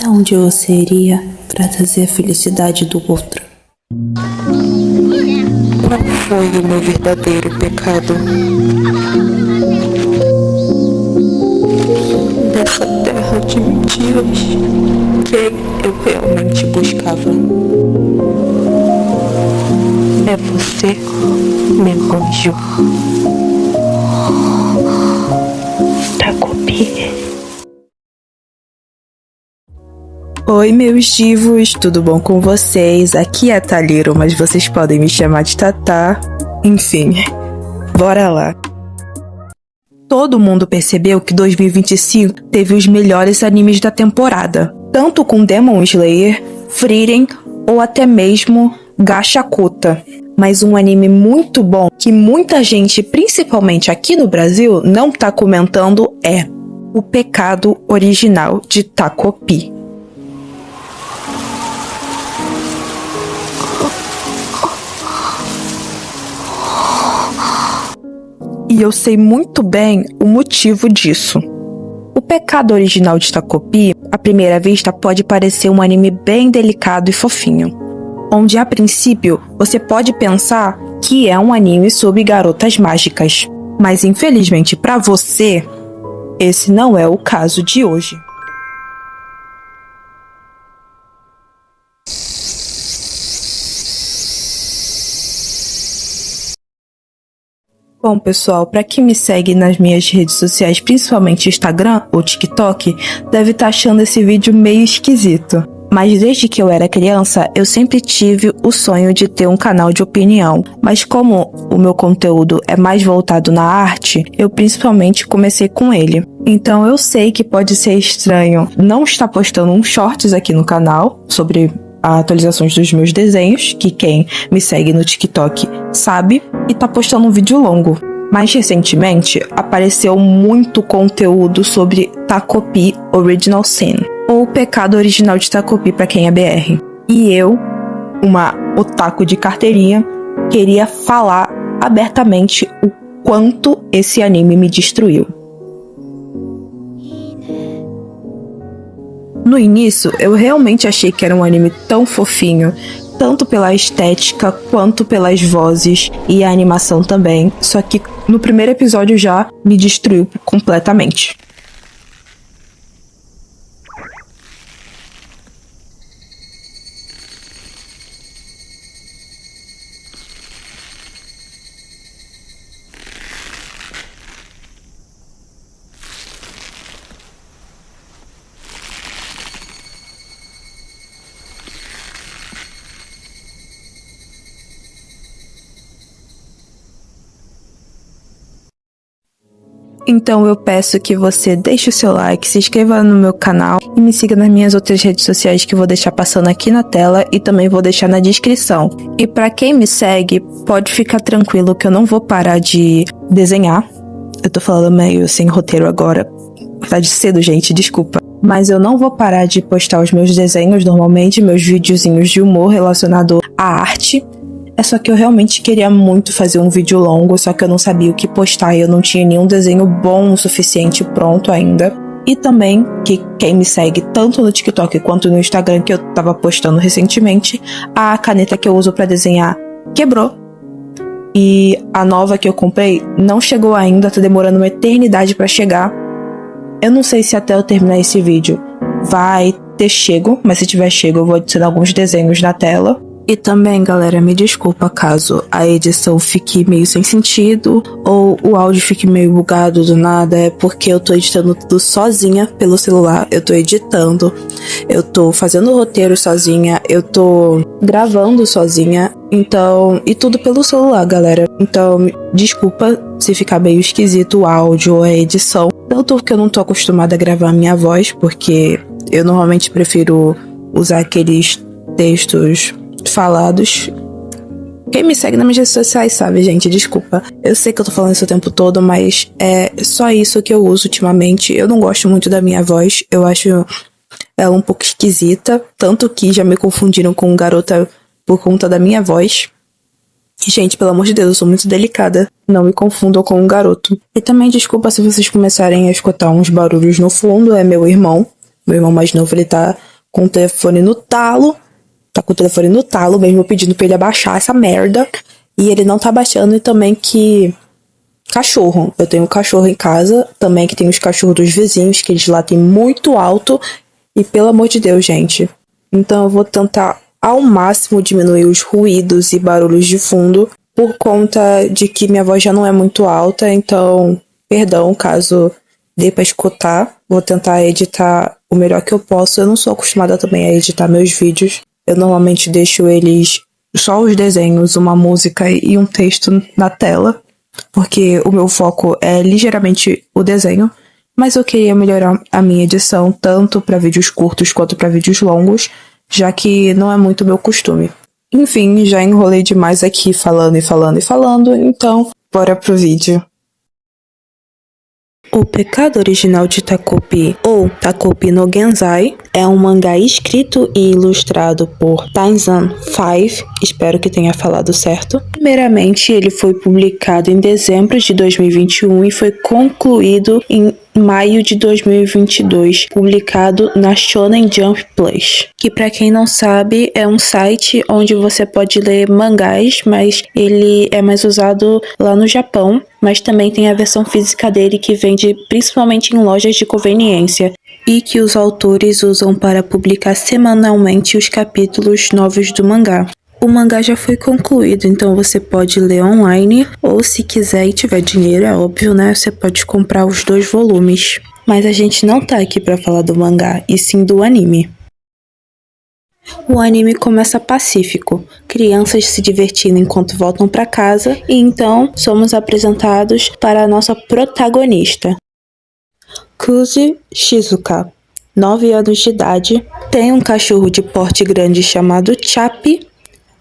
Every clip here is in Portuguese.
Até onde você iria para trazer a felicidade do outro? Qual foi o meu verdadeiro pecado? Nessa terra de mentiras, quem eu realmente buscava? É você, meu anjo. Takopi. Oi, meus divos, tudo bom com vocês? Aqui é a Thaliro, mas vocês podem me chamar de Tatá. Enfim, bora lá. Todo mundo percebeu que 2025 teve os melhores animes da temporada, tanto com Demon Slayer, Frieren ou até mesmo Gachakuta. Mas um anime muito bom que muita gente, principalmente aqui no Brasil, não tá comentando é O Pecado Original de Takopi. E eu sei muito bem o motivo disso. O Pecado Original de Takopi, à primeira vista, pode parecer um anime bem delicado e fofinho, onde a princípio você pode pensar que é um anime sobre garotas mágicas. Mas infelizmente para você, esse não é o caso de hoje. Bom, pessoal, para quem me segue nas minhas redes sociais, principalmente Instagram ou TikTok, deve estar achando esse vídeo meio esquisito. Mas desde que eu era criança, eu sempre tive o sonho de ter um canal de opinião. Mas como o meu conteúdo é mais voltado na arte, eu principalmente comecei com ele. Então eu sei que pode ser estranho não estar postando um shorts aqui no canal sobre atualizações dos meus desenhos, que quem me segue no TikTok sabe, e tá postando um vídeo longo. Mais recentemente, apareceu muito conteúdo sobre Takopi Original Sin, ou o Pecado Original de Takopi para quem é BR. E eu, uma otaku de carteirinha, queria falar abertamente o quanto esse anime me destruiu. No início, eu realmente achei que era um anime tão fofinho, tanto pela estética quanto pelas vozes e a animação também, só que no primeiro episódio já me destruiu completamente. Então eu peço que você deixe o seu like, se inscreva no meu canal e me siga nas minhas outras redes sociais que eu vou deixar passando aqui na tela e também vou deixar na descrição. E pra quem me segue, pode ficar tranquilo que eu não vou parar de desenhar. Eu tô falando meio sem roteiro agora. Tá de cedo, gente, desculpa. Mas eu não vou parar de postar os meus desenhos normalmente, meus videozinhos de humor relacionado à arte. É só que eu realmente queria muito fazer um vídeo longo, só que eu não sabia o que postar e eu não tinha nenhum desenho bom o suficiente pronto ainda. E também, que quem me segue tanto no TikTok quanto no Instagram, que eu tava postando recentemente, a caneta que eu uso pra desenhar quebrou. E a nova que eu comprei não chegou ainda, tá demorando uma eternidade pra chegar. Eu não sei se até eu terminar esse vídeo vai ter chego, mas se tiver chego eu vou adicionar alguns desenhos na tela. E também, galera, me desculpa caso a edição fique meio sem sentido ou o áudio fique meio bugado do nada, é porque eu tô editando tudo sozinha pelo celular, eu tô editando, eu tô fazendo o roteiro sozinha, eu tô gravando sozinha, então, e tudo pelo celular, galera. Então, desculpa se ficar meio esquisito o áudio ou a edição, tanto porque eu não tô acostumada a gravar a minha voz, porque eu normalmente prefiro usar aqueles textos falados. Quem me segue nas minhas redes sociais sabe, gente, desculpa. Eu sei que eu tô falando isso o tempo todo, mas é só isso que eu uso ultimamente. Eu não gosto muito da minha voz, eu acho ela um pouco esquisita, tanto que já me confundiram com garota por conta da minha voz. E, gente, pelo amor de Deus, eu sou muito delicada, não me confundam com um garoto. E também desculpa se vocês começarem a escutar uns barulhos no fundo, é meu irmão mais novo, ele tá com o telefone no talo. Tá com o telefone no talo, mesmo pedindo pra ele abaixar essa merda. E ele não tá abaixando, e também que... Cachorro. Eu tenho um cachorro em casa, também que tem os cachorros dos vizinhos, que eles latem muito alto. E pelo amor de Deus, gente. Então eu vou tentar ao máximo diminuir os ruídos e barulhos de fundo, por conta de que minha voz já não é muito alta, então, perdão caso dê pra escutar. Vou tentar editar o melhor que eu posso. Eu não sou acostumada também a editar meus vídeos. Eu normalmente deixo eles só os desenhos, uma música e um texto na tela, porque o meu foco é ligeiramente o desenho, mas eu queria melhorar a minha edição tanto para vídeos curtos quanto para vídeos longos, já que não é muito meu costume. Enfim, já enrolei demais aqui falando, então bora pro vídeo. O Pecado Original de Takopi, ou Takopi no Genzai, é um mangá escrito e ilustrado por Taizan 5, espero que tenha falado certo. Primeiramente, ele foi publicado em dezembro de 2021 e foi concluído em maio de 2022, publicado na Shonen Jump Plus, que para quem não sabe é um site onde você pode ler mangás, mas ele é mais usado lá no Japão, mas também tem a versão física dele que vende principalmente em lojas de conveniência e que os autores usam para publicar semanalmente os capítulos novos do mangá. O mangá já foi concluído, então você pode ler online, ou se quiser e tiver dinheiro, é óbvio, né? Você pode comprar os 2 volumes. Mas a gente não tá aqui pra falar do mangá, e sim do anime. O anime começa pacífico, crianças se divertindo enquanto voltam pra casa, e então somos apresentados para a nossa protagonista. Kuzi Shizuka, 9 anos de idade, tem um cachorro de porte grande chamado Chappie,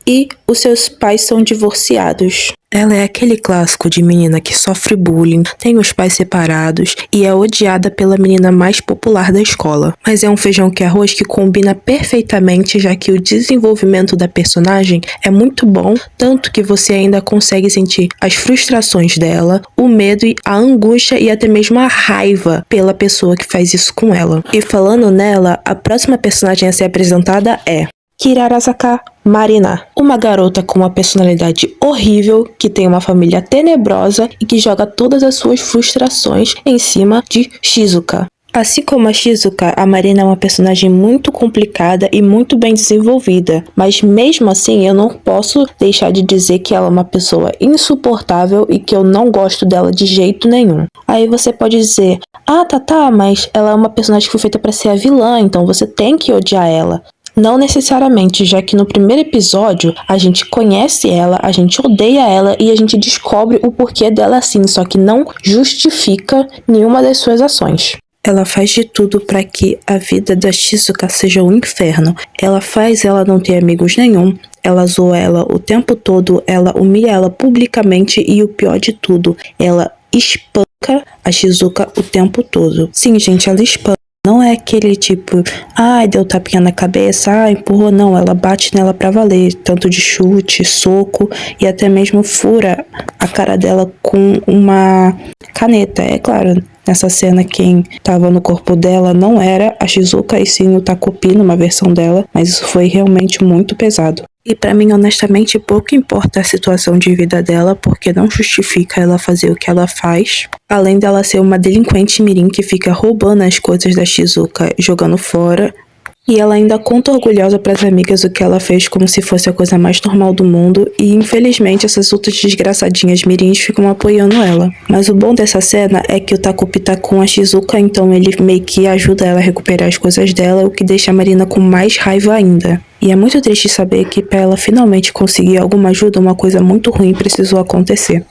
e os seus pais são divorciados. Ela é aquele clássico de menina que sofre bullying, tem os pais separados e é odiada pela menina mais popular da escola. Mas é um feijão que arroz que combina perfeitamente, já que o desenvolvimento da personagem é muito bom, tanto que você ainda consegue sentir as frustrações dela, o medo e a angústia e até mesmo a raiva pela pessoa que faz isso com ela. E falando nela, a próxima personagem a ser apresentada é Kirarasaka Marina, uma garota com uma personalidade horrível, que tem uma família tenebrosa e que joga todas as suas frustrações em cima de Shizuka. Assim como a Shizuka, a Marina é uma personagem muito complicada e muito bem desenvolvida, mas mesmo assim eu não posso deixar de dizer que ela é uma pessoa insuportável e que eu não gosto dela de jeito nenhum. Aí você pode dizer, mas ela é uma personagem que foi feita para ser a vilã, então você tem que odiar ela. Não necessariamente, já que no primeiro episódio a gente conhece ela, a gente odeia ela e a gente descobre o porquê dela assim, só que não justifica nenhuma das suas ações. Ela faz de tudo para que a vida da Shizuka seja um inferno. Ela faz ela não ter amigos nenhum, ela zoa ela o tempo todo, ela humilha ela publicamente e o pior de tudo, ela espanca a Shizuka o tempo todo. Sim, gente, ela espanca. Não é aquele tipo, deu tapinha na cabeça, empurrou, não, ela bate nela pra valer, tanto de chute, soco e até mesmo fura a cara dela com uma caneta. É claro, nessa cena quem tava no corpo dela não era a Shizuka e sim o Takopi numa versão dela, mas isso foi realmente muito pesado. E pra mim, honestamente, pouco importa a situação de vida dela, porque não justifica ela fazer o que ela faz. Além dela ser uma delinquente mirim que fica roubando as coisas da Shizuka e jogando fora. E ela ainda conta orgulhosa pras amigas o que ela fez como se fosse a coisa mais normal do mundo. E infelizmente essas outras desgraçadinhas mirins ficam apoiando ela. Mas o bom dessa cena é que o Takopi tá com a Shizuka, então ele meio que ajuda ela a recuperar as coisas dela, o que deixa a Marina com mais raiva ainda. E é muito triste saber que pra ela finalmente conseguir alguma ajuda, uma coisa muito ruim precisou acontecer.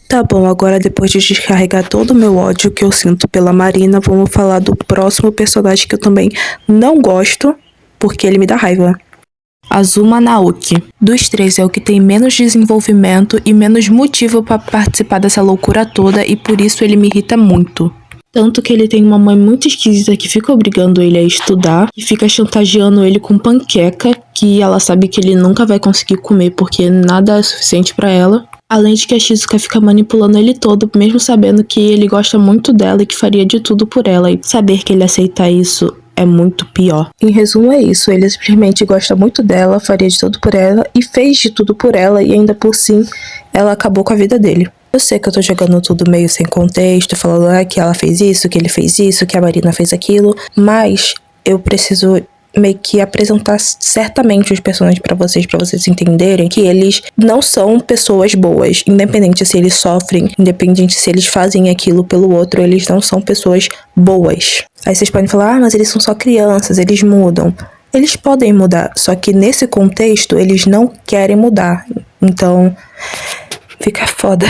Tá bom, agora depois de descarregar todo o meu ódio que eu sinto pela Marina, vamos falar do próximo personagem que eu também não gosto, porque ele me dá raiva. Azuma Naoki. Dos 3 é o que tem menos desenvolvimento e menos motivo pra participar dessa loucura toda e por isso ele me irrita muito. Tanto que ele tem uma mãe muito esquisita que fica obrigando ele a estudar e fica chantageando ele com panqueca, que ela sabe que ele nunca vai conseguir comer porque nada é suficiente pra ela. Além de que a Shizuka fica manipulando ele todo, mesmo sabendo que ele gosta muito dela e que faria de tudo por ela. E saber que ele aceita isso é muito pior. Em resumo é isso, ele simplesmente gosta muito dela, faria de tudo por ela e fez de tudo por ela e ainda por sim ela acabou com a vida dele. Eu sei que eu tô jogando tudo meio sem contexto, falando que ela fez isso, que ele fez isso, que a Marina fez aquilo, mas eu preciso meio que apresentar certamente os personagens pra vocês entenderem que eles não são pessoas boas, independente se eles sofrem, independente se eles fazem aquilo pelo outro, eles não são pessoas boas. Aí vocês podem falar, mas eles são só crianças, eles mudam. Eles podem mudar, só que nesse contexto eles não querem mudar, então fica foda.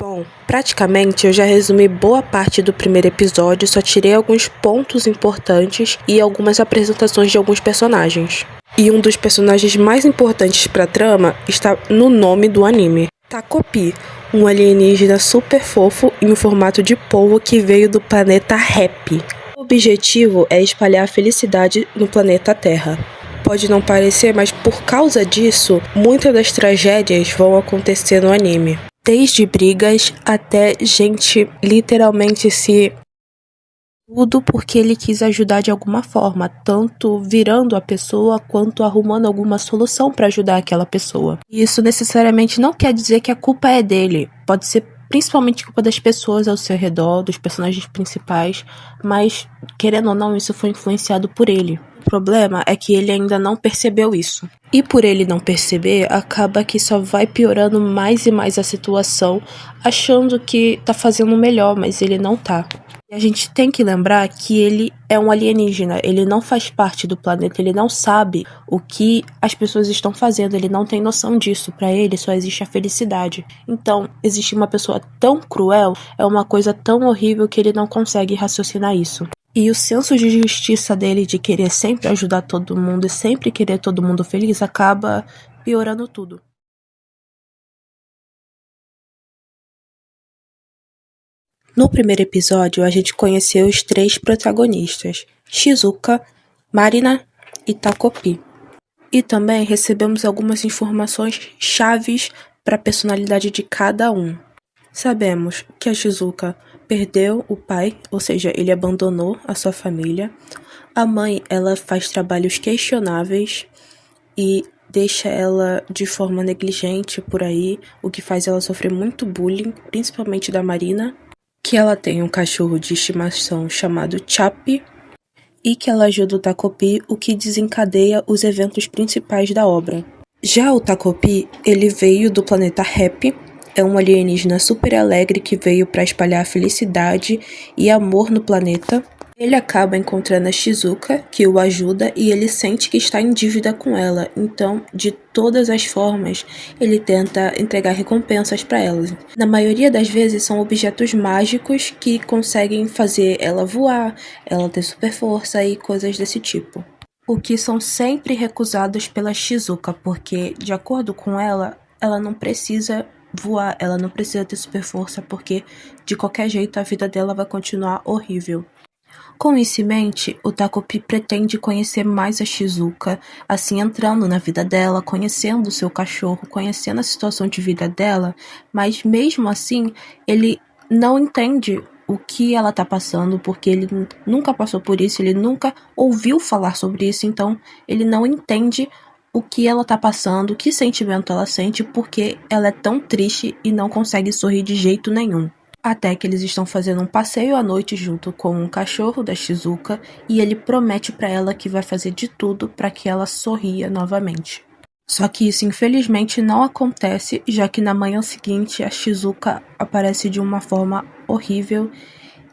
Bom, praticamente eu já resumi boa parte do primeiro episódio, só tirei alguns pontos importantes e algumas apresentações de alguns personagens. E um dos personagens mais importantes pra trama está no nome do anime. Takopi, um alienígena super fofo em um formato de polvo que veio do planeta Happy. O objetivo é espalhar a felicidade no planeta Terra. Pode não parecer, mas por causa disso, muitas das tragédias vão acontecer no anime. Desde brigas até gente literalmente se... Tudo porque ele quis ajudar de alguma forma, tanto virando a pessoa quanto arrumando alguma solução para ajudar aquela pessoa. E isso necessariamente não quer dizer que a culpa é dele. Pode ser principalmente culpa das pessoas ao seu redor, dos personagens principais, mas, querendo ou não, isso foi influenciado por ele. O problema é que ele ainda não percebeu isso. E por ele não perceber, acaba que só vai piorando mais e mais a situação, achando que tá fazendo melhor, mas ele não tá. E a gente tem que lembrar que ele é um alienígena, ele não faz parte do planeta, ele não sabe o que as pessoas estão fazendo, ele não tem noção disso, pra ele só existe a felicidade. Então, existir uma pessoa tão cruel é uma coisa tão horrível que ele não consegue raciocinar isso. E o senso de justiça dele de querer sempre ajudar todo mundo e sempre querer todo mundo feliz acaba piorando tudo. No primeiro episódio, a gente conheceu os 3 protagonistas, Shizuka, Marina e Takopi. E também recebemos algumas informações chaves para a personalidade de cada um. Sabemos que a Shizuka perdeu o pai, ou seja, ele abandonou a sua família. A mãe, ela faz trabalhos questionáveis e deixa ela de forma negligente por aí, o que faz ela sofrer muito bullying, principalmente da Marina. Que ela tem um cachorro de estimação chamado Chappie e que ela ajuda o Takopi, o que desencadeia os eventos principais da obra. Já o Takopi, ele veio do planeta Happy, é um alienígena super alegre que veio para espalhar felicidade e amor no planeta. Ele acaba encontrando a Shizuka, que o ajuda, e ele sente que está em dívida com ela. Então, de todas as formas, ele tenta entregar recompensas para ela. Na maioria das vezes, são objetos mágicos que conseguem fazer ela voar, ela ter super força e coisas desse tipo. O que são sempre recusados pela Shizuka, porque, de acordo com ela, ela não precisa voar, ela não precisa ter super força, porque, de qualquer jeito, a vida dela vai continuar horrível. Com isso em mente, o Takopi pretende conhecer mais a Shizuka, assim entrando na vida dela, conhecendo o seu cachorro, conhecendo a situação de vida dela, mas mesmo assim, ele não entende o que ela tá passando, porque ele nunca passou por isso, ele nunca ouviu falar sobre isso, então ele não entende o que ela tá passando, que sentimento ela sente, porque ela é tão triste e não consegue sorrir de jeito nenhum. Até que eles estão fazendo um passeio à noite junto com um cachorro da Shizuka e ele promete pra ela que vai fazer de tudo para que ela sorria novamente. Só que isso infelizmente não acontece, já que na manhã seguinte a Shizuka aparece de uma forma horrível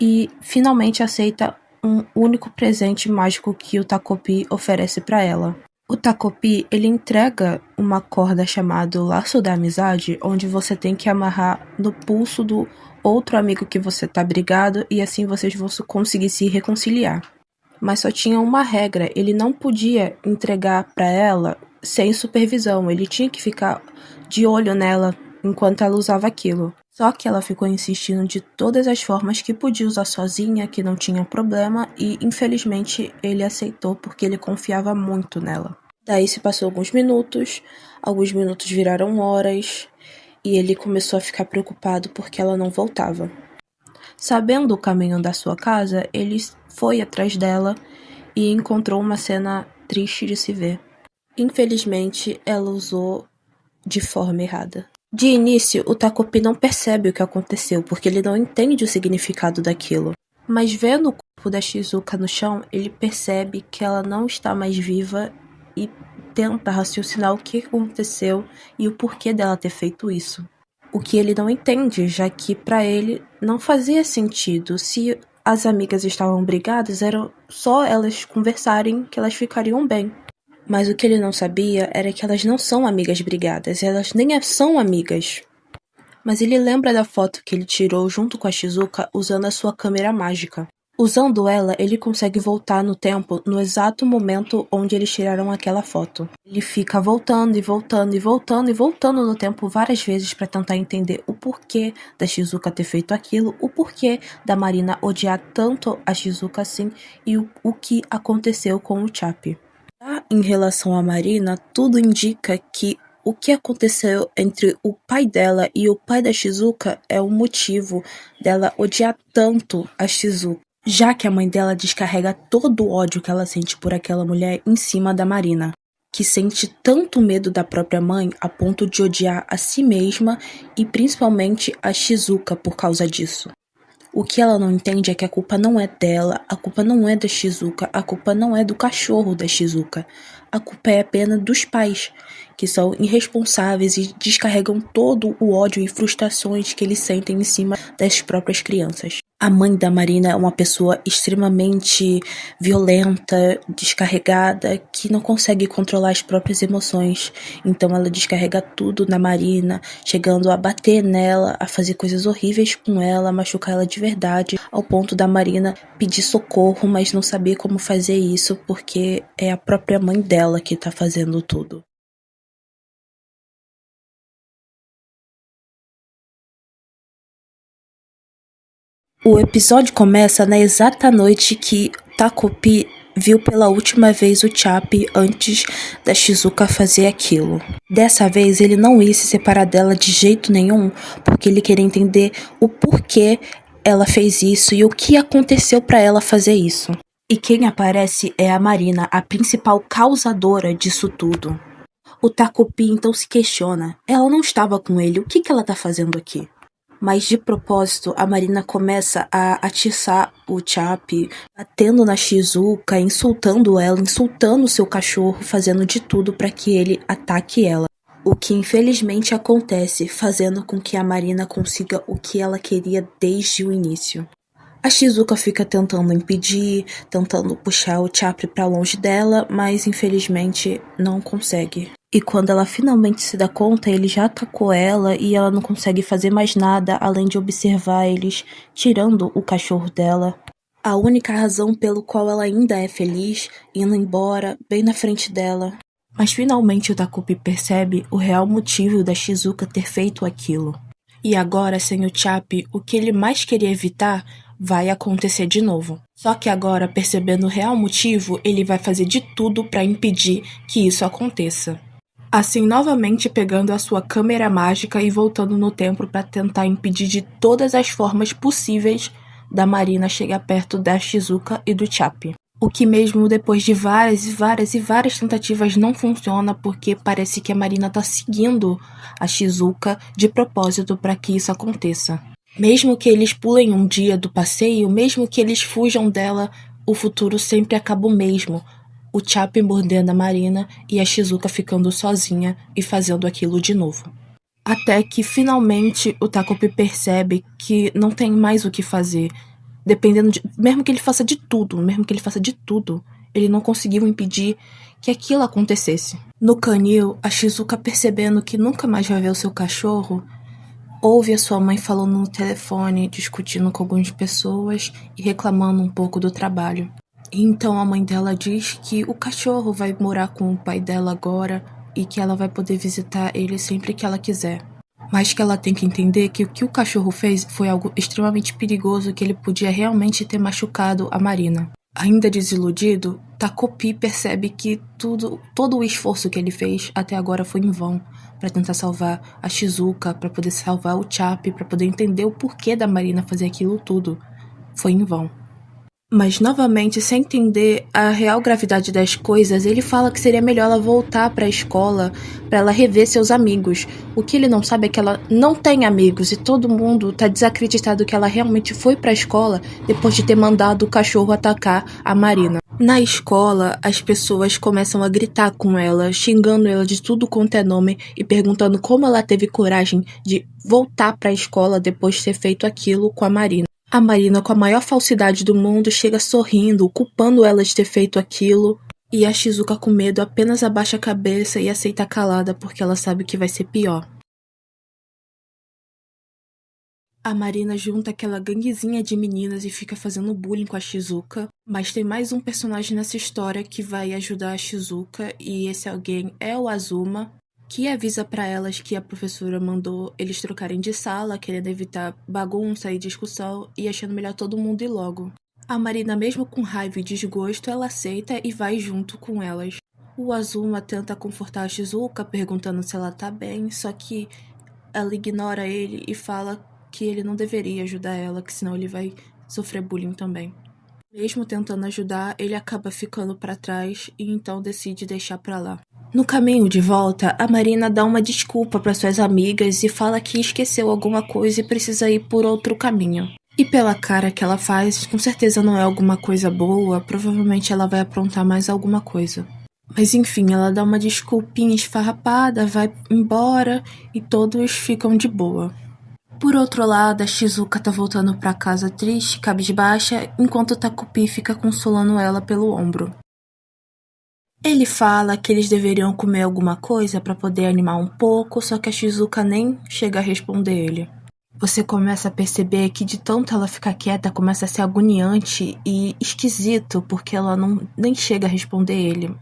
e finalmente aceita um único presente mágico que o Takopi oferece pra ela. O Takopi, ele entrega uma corda chamada Laço da Amizade, onde você tem que amarrar no pulso do outro amigo que você tá brigado e assim vocês vão conseguir se reconciliar. Mas só tinha uma regra, ele não podia entregar pra ela sem supervisão, ele tinha que ficar de olho nela enquanto ela usava aquilo. Só que ela ficou insistindo de todas as formas que podia usar sozinha, que não tinha problema, e infelizmente ele aceitou porque ele confiava muito nela. Daí se passou alguns minutos viraram horas, e ele começou a ficar preocupado porque ela não voltava. Sabendo o caminho da sua casa, ele foi atrás dela e encontrou uma cena triste de se ver. Infelizmente, ela usou de forma errada. De início, o Takopi não percebe o que aconteceu, porque ele não entende o significado daquilo. Mas vendo o corpo da Shizuka no chão, ele percebe que ela não está mais viva e tenta raciocinar o que aconteceu e o porquê dela ter feito isso. O que ele não entende, já que para ele não fazia sentido. Se as amigas estavam brigadas, era só elas conversarem que elas ficariam bem. Mas o que ele não sabia era que elas não são amigas brigadas, elas nem são amigas. Mas ele lembra da foto que ele tirou junto com a Shizuka usando a sua câmera mágica. Usando ela, ele consegue voltar no tempo no exato momento onde eles tiraram aquela foto. Ele fica voltando e voltando e voltando e voltando no tempo várias vezes para tentar entender o porquê da Shizuka ter feito aquilo, o porquê da Marina odiar tanto a Shizuka assim e o que aconteceu com o Chappie. Em relação à Marina, tudo indica que o que aconteceu entre o pai dela e o pai da Shizuka é o motivo dela odiar tanto a Shizuka, já que a mãe dela descarrega todo o ódio que ela sente por aquela mulher em cima da Marina, que sente tanto medo da própria mãe a ponto de odiar a si mesma e principalmente a Shizuka por causa disso. O que ela não entende é que a culpa não é dela, a culpa não é da Shizuka, a culpa não é do cachorro da Shizuka. A culpa é apenas dos pais, que são irresponsáveis e descarregam todo o ódio e frustrações que eles sentem em cima das próprias crianças. A mãe da Marina é uma pessoa extremamente violenta, descarregada, que não consegue controlar as próprias emoções. Então ela descarrega tudo na Marina, chegando a bater nela, a fazer coisas horríveis com ela, a machucar ela de verdade, ao ponto da Marina pedir socorro, mas não saber como fazer isso, porque é a própria mãe dela que tá fazendo tudo. O episódio começa na exata noite que Takopi viu pela última vez o Chappie antes da Shizuka fazer aquilo. Dessa vez ele não ia se separar dela de jeito nenhum, porque ele queria entender o porquê ela fez isso e o que aconteceu para ela fazer isso. E quem aparece é a Marina, a principal causadora disso tudo. O Takopi então se questiona, ela não estava com ele, o que ela tá fazendo aqui? Mas de propósito, a Marina começa a atiçar o Chappie, batendo na Shizuka, insultando ela, insultando o seu cachorro, fazendo de tudo para que ele ataque ela. O que infelizmente acontece, fazendo com que a Marina consiga o que ela queria desde o início. A Shizuka fica tentando impedir, tentando puxar o Chappie para longe dela, mas infelizmente não consegue. E quando ela finalmente se dá conta, ele já atacou ela e ela não consegue fazer mais nada além de observar eles tirando o cachorro dela. A única razão pelo qual ela ainda é feliz, indo embora, bem na frente dela. Mas finalmente o Takopi percebe o real motivo da Shizuka ter feito aquilo. E agora, sem o Chappie, o que ele mais queria evitar vai acontecer de novo. Só que agora, percebendo o real motivo, ele vai fazer de tudo para impedir que isso aconteça. Assim, novamente pegando a sua câmera mágica e voltando no tempo para tentar impedir de todas as formas possíveis da Marina chegar perto da Shizuka e do Chappie. O que mesmo depois de várias tentativas não funciona, porque parece que a Marina tá seguindo a Shizuka de propósito para que isso aconteça. Mesmo que eles pulem um dia do passeio, mesmo que eles fujam dela, o futuro sempre acaba o mesmo. O Chappie mordendo a Marina e a Shizuka ficando sozinha e fazendo aquilo de novo. Até que finalmente o Takopi percebe que não tem mais o que fazer. Mesmo que ele faça de tudo, ele não conseguiu impedir que aquilo acontecesse. No canil, a Shizuka, percebendo que nunca mais vai ver o seu cachorro, ouve a sua mãe falando no telefone, discutindo com algumas pessoas e reclamando um pouco do trabalho. Então a mãe dela diz que o cachorro vai morar com o pai dela agora e que ela vai poder visitar ele sempre que ela quiser. Mas que ela tem que entender que o que o cachorro fez foi algo extremamente perigoso, que ele podia realmente ter machucado a Marina. Ainda desiludido, Takopi percebe que todo o esforço que ele fez até agora foi em vão, pra tentar salvar a Shizuka, pra poder salvar o Chapp, pra poder entender o porquê da Marina fazer aquilo tudo. Foi em vão. Mas, novamente, sem entender a real gravidade das coisas, ele fala que seria melhor ela voltar pra escola pra ela rever seus amigos. O que ele não sabe é que ela não tem amigos e todo mundo tá desacreditado que ela realmente foi pra escola depois de ter mandado o cachorro atacar a Marina. Na escola, as pessoas começam a gritar com ela, xingando ela de tudo quanto é nome e perguntando como ela teve coragem de voltar pra escola depois de ter feito aquilo com a Marina. A Marina, com a maior falsidade do mundo, chega sorrindo, culpando ela de ter feito aquilo. E a Shizuka, com medo, apenas abaixa a cabeça e aceita calada porque ela sabe que vai ser pior. A Marina junta aquela ganguezinha de meninas e fica fazendo bullying com a Shizuka. Mas tem mais um personagem nessa história que vai ajudar a Shizuka, e esse alguém é o Azuma, que avisa pra elas que a professora mandou eles trocarem de sala, querendo evitar bagunça e discussão e achando melhor todo mundo ir logo. A Marina, mesmo com raiva e desgosto, ela aceita e vai junto com elas. O Azuma tenta confortar a Shizuka, perguntando se ela tá bem, só que ela ignora ele e fala que ele não deveria ajudar ela, que senão ele vai sofrer bullying também. Mesmo tentando ajudar, ele acaba ficando pra trás e então decide deixar pra lá. No caminho de volta, a Marina dá uma desculpa para suas amigas e fala que esqueceu alguma coisa e precisa ir por outro caminho. E pela cara que ela faz, com certeza não é alguma coisa boa, provavelmente ela vai aprontar mais alguma coisa. Mas enfim, ela dá uma desculpinha esfarrapada, vai embora e todos ficam de boa. Por outro lado, a Shizuka tá voltando pra casa triste, cabisbaixa, enquanto o Takupi fica consolando ela pelo ombro. Ele fala que eles deveriam comer alguma coisa pra poder animar um pouco, só que a Shizuka nem chega a responder ele. Você começa a perceber que de tanto ela ficar quieta começa a ser agoniante e esquisito, porque ela nem chega a responder ele.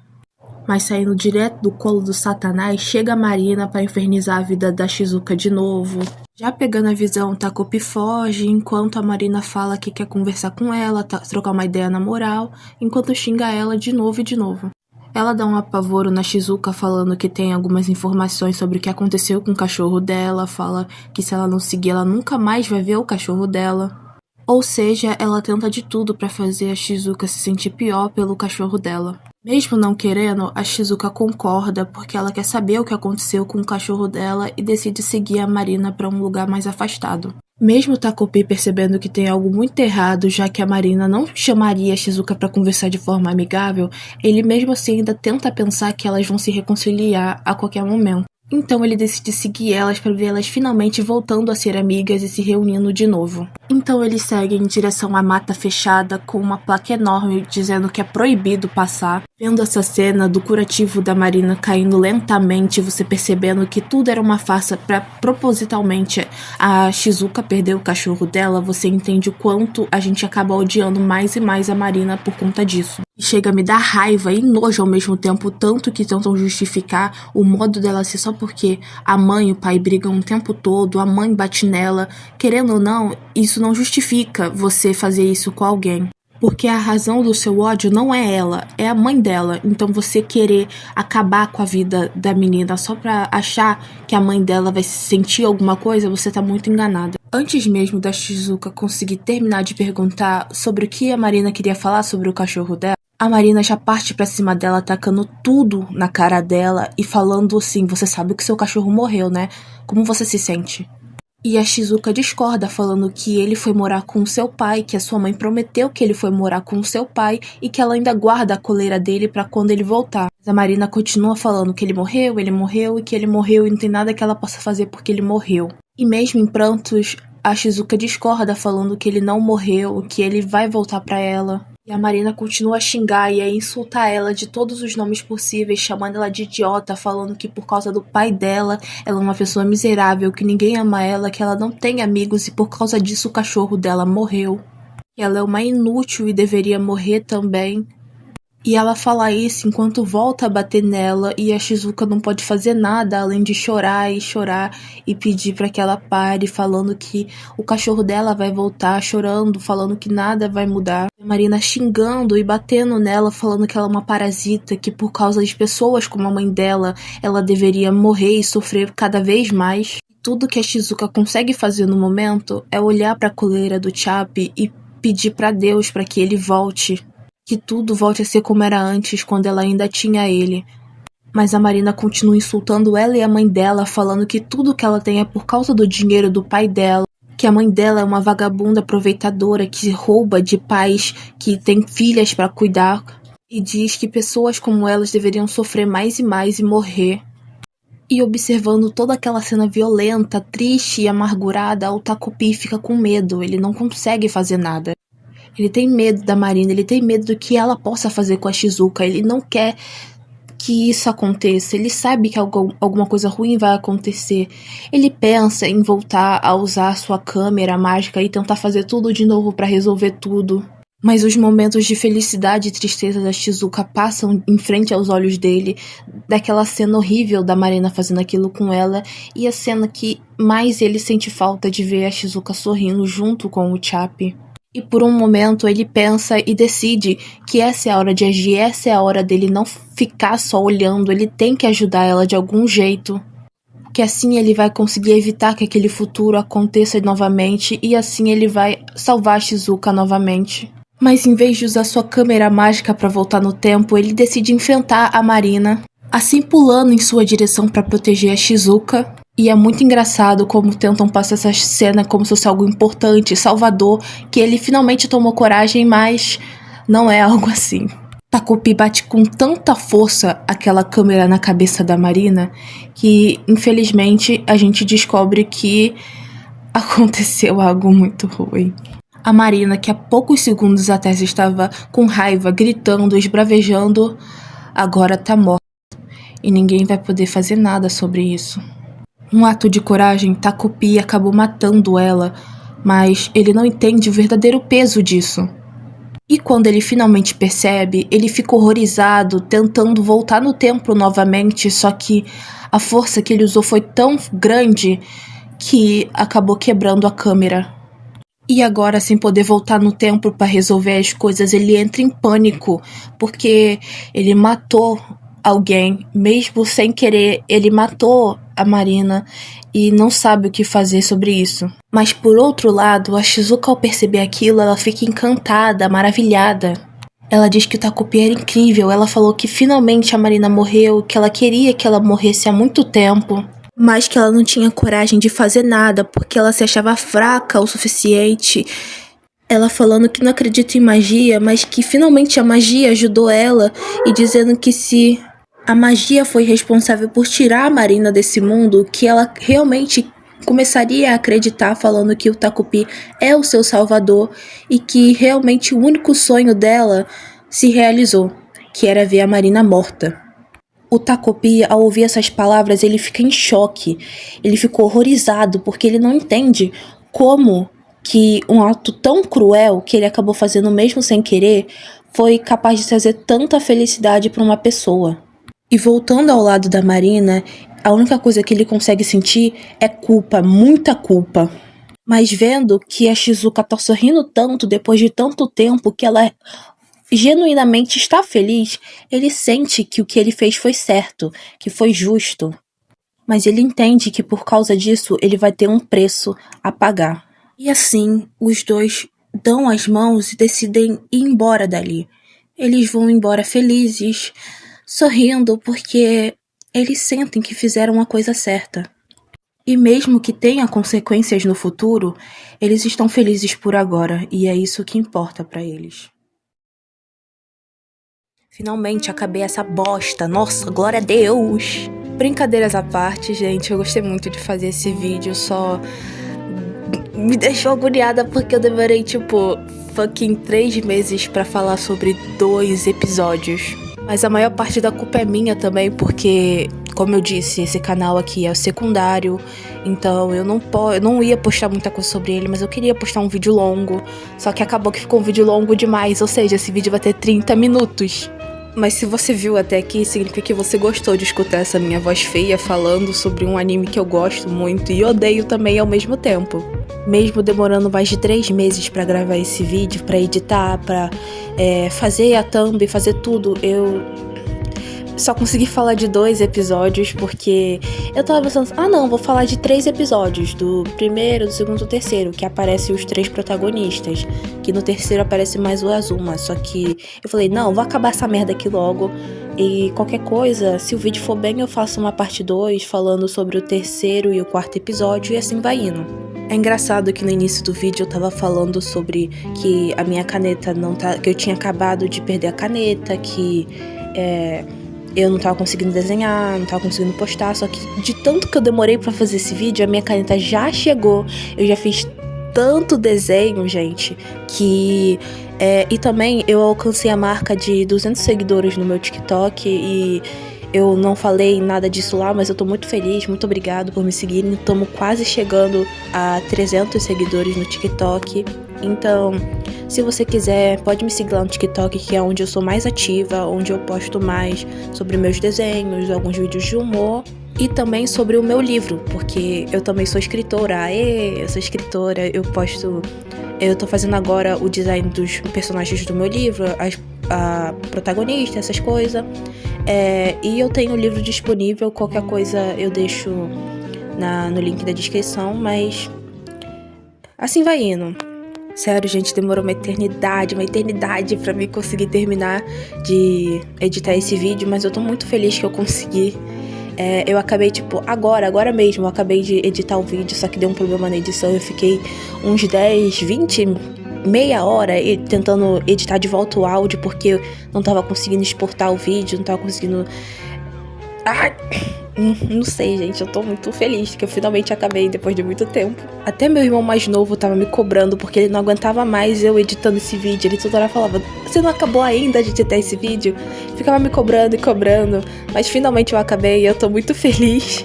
Mas saindo direto do colo do Satanás, chega a Marina pra infernizar a vida da Shizuka de novo. Já pegando a visão, Takupi foge, enquanto a Marina fala que quer conversar com ela, trocar uma ideia na moral, enquanto xinga ela de novo e de novo. Ela dá um apavoro na Shizuka falando que tem algumas informações sobre o que aconteceu com o cachorro dela, fala que se ela não seguir ela nunca mais vai ver o cachorro dela. Ou seja, ela tenta de tudo pra fazer a Shizuka se sentir pior pelo cachorro dela. Mesmo não querendo, a Shizuka concorda porque ela quer saber o que aconteceu com o cachorro dela e decide seguir a Marina pra um lugar mais afastado. Mesmo Takupi percebendo que tem algo muito errado, já que a Marina não chamaria a Shizuka pra conversar de forma amigável, ele mesmo assim ainda tenta pensar que elas vão se reconciliar a qualquer momento. Então ele decide seguir elas para ver elas finalmente voltando a ser amigas e se reunindo de novo. Então eles seguem em direção à mata fechada com uma placa enorme dizendo que é proibido passar. Vendo essa cena do curativo da Marina caindo lentamente, você percebendo que tudo era uma farsa para propositalmente a Shizuka perder o cachorro dela, você entende o quanto a gente acaba odiando mais e mais a Marina por conta disso. Chega a me dar raiva e nojo ao mesmo tempo, tanto que tentam justificar o modo dela ser só porque a mãe e o pai brigam o tempo todo, a mãe bate nela. Querendo ou não, isso não justifica você fazer isso com alguém. Porque a razão do seu ódio não é ela, é a mãe dela. Então você querer acabar com a vida da menina só pra achar que a mãe dela vai sentir alguma coisa, você tá muito enganada. Antes mesmo da Shizuka conseguir terminar de perguntar sobre o que a Marina queria falar sobre o cachorro dela, a Marina já parte pra cima dela, atacando tudo na cara dela e falando assim: você sabe que seu cachorro morreu, né? Como você se sente? E a Shizuka discorda, falando que ele foi morar com o seu pai, que a sua mãe prometeu que ele foi morar com o seu pai e que ela ainda guarda a coleira dele pra quando ele voltar. Mas a Marina continua falando que ele morreu e que ele morreu e não tem nada que ela possa fazer porque ele morreu. E mesmo em prantos, a Shizuka discorda, falando que ele não morreu, que ele vai voltar pra ela. E a Marina continua a xingar e a insultar ela de todos os nomes possíveis, chamando ela de idiota, falando que por causa do pai dela, ela é uma pessoa miserável, que ninguém ama ela, que ela não tem amigos e por causa disso o cachorro dela morreu. Que ela é uma inútil e deveria morrer também. E ela fala isso enquanto volta a bater nela e a Shizuka não pode fazer nada além de chorar e pedir pra que ela pare, falando que o cachorro dela vai voltar, chorando, falando que nada vai mudar. A Marina xingando e batendo nela, falando que ela é uma parasita, que por causa de pessoas como a mãe dela, ela deveria morrer e sofrer cada vez mais. Tudo que a Shizuka consegue fazer no momento é olhar para a coleira do Chapi e pedir para Deus para que ele volte. Que tudo volte a ser como era antes, quando ela ainda tinha ele. Mas a Marina continua insultando ela e a mãe dela, falando que tudo que ela tem é por causa do dinheiro do pai dela. Que a mãe dela é uma vagabunda aproveitadora que rouba de pais que têm filhas para cuidar. E diz que pessoas como elas deveriam sofrer mais e mais e morrer. E observando toda aquela cena violenta, triste e amargurada, o Takopi fica com medo, ele não consegue fazer nada. Ele tem medo da Marina, ele tem medo do que ela possa fazer com a Shizuka, ele não quer que isso aconteça, ele sabe que alguma coisa ruim vai acontecer. Ele pensa em voltar a usar sua câmera mágica e tentar fazer tudo de novo para resolver tudo. Mas os momentos de felicidade e tristeza da Shizuka passam em frente aos olhos dele, daquela cena horrível da Marina fazendo aquilo com ela, e a cena que mais ele sente falta de ver a Shizuka sorrindo junto com o Chapi. E por um momento ele pensa e decide que essa é a hora de agir, essa é a hora dele não ficar só olhando, ele tem que ajudar ela de algum jeito. Que assim ele vai conseguir evitar que aquele futuro aconteça novamente e assim ele vai salvar a Shizuka novamente. Mas em vez de usar sua câmera mágica para voltar no tempo, ele decide enfrentar a Marina, assim pulando em sua direção para proteger a Shizuka. E é muito engraçado como tentam passar essa cena como se fosse algo importante, salvador, que ele finalmente tomou coragem, mas não é algo assim. Takopi bate com tanta força aquela câmera na cabeça da Marina que, infelizmente, a gente descobre que aconteceu algo muito ruim. A Marina, que há poucos segundos atrás estava com raiva, gritando, esbravejando, agora tá morta. E ninguém vai poder fazer nada sobre isso. Um ato de coragem, Takopi acabou matando ela, mas ele não entende o verdadeiro peso disso. E quando ele finalmente percebe, ele fica horrorizado, tentando voltar no tempo novamente, só que a força que ele usou foi tão grande que acabou quebrando a câmera. E agora, sem poder voltar no tempo para resolver as coisas, ele entra em pânico, porque ele matou alguém, mesmo sem querer, ele matou a Marina e não sabe o que fazer sobre isso. Mas por outro lado, a Shizuka, ao perceber aquilo, ela fica encantada, maravilhada. Ela diz que o Takopi era incrível, ela falou que finalmente a Marina morreu, que ela queria que ela morresse há muito tempo, mas que ela não tinha coragem de fazer nada porque ela se achava fraca o suficiente. Ela falando que não acredita em magia, mas que finalmente a magia ajudou ela e dizendo que se a magia foi responsável por tirar a Marina desse mundo, que ela realmente começaria a acreditar, falando que o Takopi é o seu salvador e que realmente o único sonho dela se realizou, que era ver a Marina morta. O Takopi, ao ouvir essas palavras, ele fica em choque. Ele ficou horrorizado porque ele não entende como que um ato tão cruel que ele acabou fazendo mesmo sem querer foi capaz de trazer tanta felicidade para uma pessoa. E voltando ao lado da Marina, a única coisa que ele consegue sentir é culpa, muita culpa. Mas vendo que a Shizuka tá sorrindo tanto depois de tanto tempo, que ela genuinamente está feliz, ele sente que o que ele fez foi certo, que foi justo. Mas ele entende que por causa disso ele vai ter um preço a pagar. E assim, os dois dão as mãos e decidem ir embora dali. Eles vão embora felizes, sorrindo porque eles sentem que fizeram a coisa certa. E mesmo que tenha consequências no futuro, eles estão felizes por agora, e é isso que importa pra eles. Finalmente acabei essa bosta, nossa, glória a Deus! Brincadeiras à parte, gente, eu gostei muito de fazer esse vídeo, só me deixou agoniada porque eu demorei, fucking 3 meses pra falar sobre 2 episódios. Mas a maior parte da culpa é minha também, porque, como eu disse, esse canal aqui é o secundário, então eu não ia postar muita coisa sobre ele, mas eu queria postar um vídeo longo, só que acabou que ficou um vídeo longo demais, ou seja, esse vídeo vai ter 30 minutos. Mas se você viu até aqui, significa que você gostou de escutar essa minha voz feia falando sobre um anime que eu gosto muito e odeio também ao mesmo tempo. Mesmo demorando mais de 3 meses pra gravar esse vídeo, pra editar, pra fazer a thumb, fazer tudo, eu só consegui falar de 2 episódios porque eu tava pensando, vou falar de 3 episódios, do primeiro, do segundo e do terceiro, que aparecem os 3 protagonistas, que no terceiro aparece mais o Azuma, só que eu falei, não, vou acabar essa merda aqui logo, e qualquer coisa, se o vídeo for bem, eu faço uma parte 2 falando sobre o terceiro e o quarto episódio, e assim vai indo. É engraçado que no início do vídeo eu tava falando sobre que a minha caneta não tá, que eu tinha acabado de perder a caneta, que eu não tava conseguindo desenhar, não tava conseguindo postar, só que de tanto que eu demorei pra fazer esse vídeo, a minha caneta já chegou. Eu já fiz tanto desenho, gente, que... e também eu alcancei a marca de 200 seguidores no meu TikTok e eu não falei nada disso lá, mas eu tô muito feliz, muito obrigado por me seguirem. Estamos quase chegando a 300 seguidores no TikTok, então... Se você quiser, pode me seguir lá no TikTok, que é onde eu sou mais ativa, onde eu posto mais sobre meus desenhos, alguns vídeos de humor e também sobre o meu livro, porque eu também sou escritora. Eu sou escritora, eu tô fazendo agora o design dos personagens do meu livro, a protagonista, essas coisas. E eu tenho o livro disponível, qualquer coisa eu deixo no link da descrição, mas assim vai indo. Sério, gente, demorou uma eternidade pra mim conseguir terminar de editar esse vídeo, mas eu tô muito feliz que eu consegui. Eu acabei, agora mesmo, eu acabei de editar o vídeo, só que deu um problema na edição, eu fiquei uns 10, 20, meia hora tentando editar de volta o áudio, porque eu não tava conseguindo exportar o vídeo, não tava conseguindo... Não sei, gente, eu tô muito feliz que eu finalmente acabei depois de muito tempo. Até meu irmão mais novo tava me cobrando porque ele não aguentava mais eu editando esse vídeo. Ele toda hora falava, você não acabou ainda de editar esse vídeo? Ficava me cobrando, mas finalmente eu acabei e eu tô muito feliz.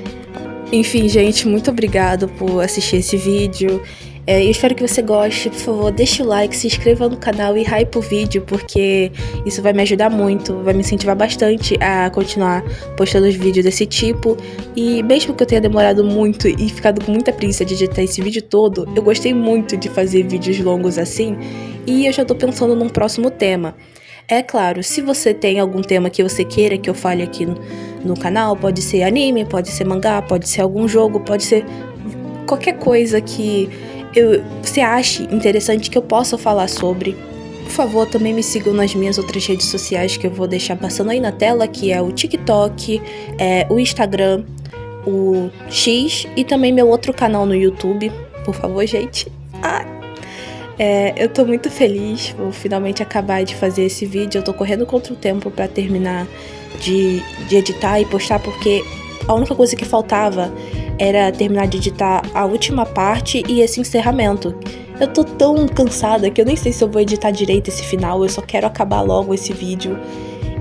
Enfim, gente, muito obrigado por assistir esse vídeo. Eu espero que você goste, por favor, deixa o like, se inscreva no canal e hype o vídeo, porque isso vai me ajudar muito, vai me incentivar bastante a continuar postando os vídeos desse tipo. E mesmo que eu tenha demorado muito e ficado com muita preguiça de editar esse vídeo todo, eu gostei muito de fazer vídeos longos assim, e eu já tô pensando num próximo tema. É claro, se você tem algum tema que você queira que eu fale aqui no canal, pode ser anime, pode ser mangá, pode ser algum jogo, pode ser qualquer coisa que você ache interessante que eu possa falar sobre. Por favor, também me sigam nas minhas outras redes sociais que eu vou deixar passando aí na tela, que é o TikTok, o Instagram, o X e também meu outro canal no YouTube. Por favor, gente. Eu tô muito feliz por finalmente acabar de fazer esse vídeo. Eu tô correndo contra o tempo pra terminar de editar e postar, porque a única coisa que faltava era terminar de editar a última parte e esse encerramento. Eu tô tão cansada que eu nem sei se eu vou editar direito esse final, eu só quero acabar logo esse vídeo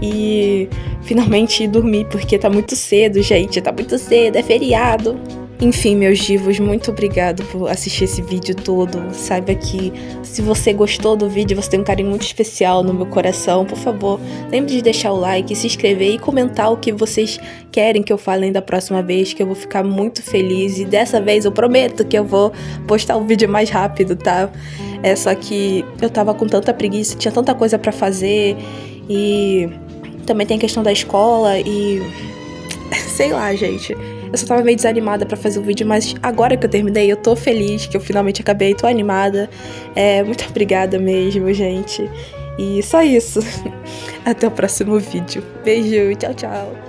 e finalmente ir dormir, porque tá muito cedo, gente, tá muito cedo, é feriado. Enfim, meus divos, muito obrigado por assistir esse vídeo todo. Saiba que se você gostou do vídeo, você tem um carinho muito especial no meu coração. Por favor, lembre de deixar o like, se inscrever e comentar o que vocês querem que eu fale da próxima vez, que eu vou ficar muito feliz. E dessa vez eu prometo que eu vou postar o vídeo mais rápido, tá? Só que eu tava com tanta preguiça, tinha tanta coisa pra fazer e também tem a questão da escola e... sei lá, gente... Eu só tava meio desanimada pra fazer o vídeo, mas agora que eu terminei, eu tô feliz que eu finalmente acabei, tô animada. Muito obrigada mesmo, gente. E só isso. Até o próximo vídeo. Beijo, tchau, tchau.